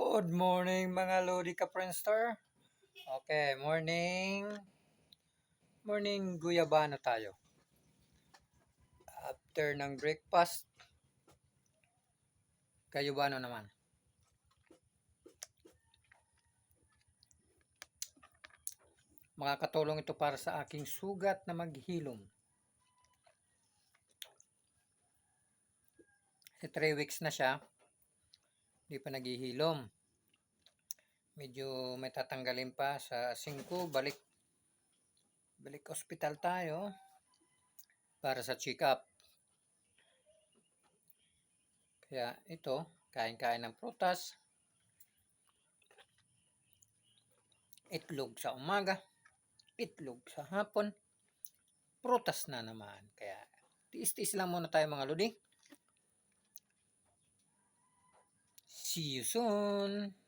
Good morning mga Lodi ka Friendster. Okay, morning. Morning guyabano tayo. After ng breakfast, guyabano naman. Makakatulong ito para sa aking sugat na maghilom. 3 weeks na siya, hindi pa naghihilom. Medyo may tatanggalin pa sa 5, balik ospital tayo para sa check-up. Kaya ito, kain-kain ng prutas, itlog sa umaga, itlog sa hapon, prutas na naman. Kaya tiis-tiis lang muna tayo mga Lodi. See you soon!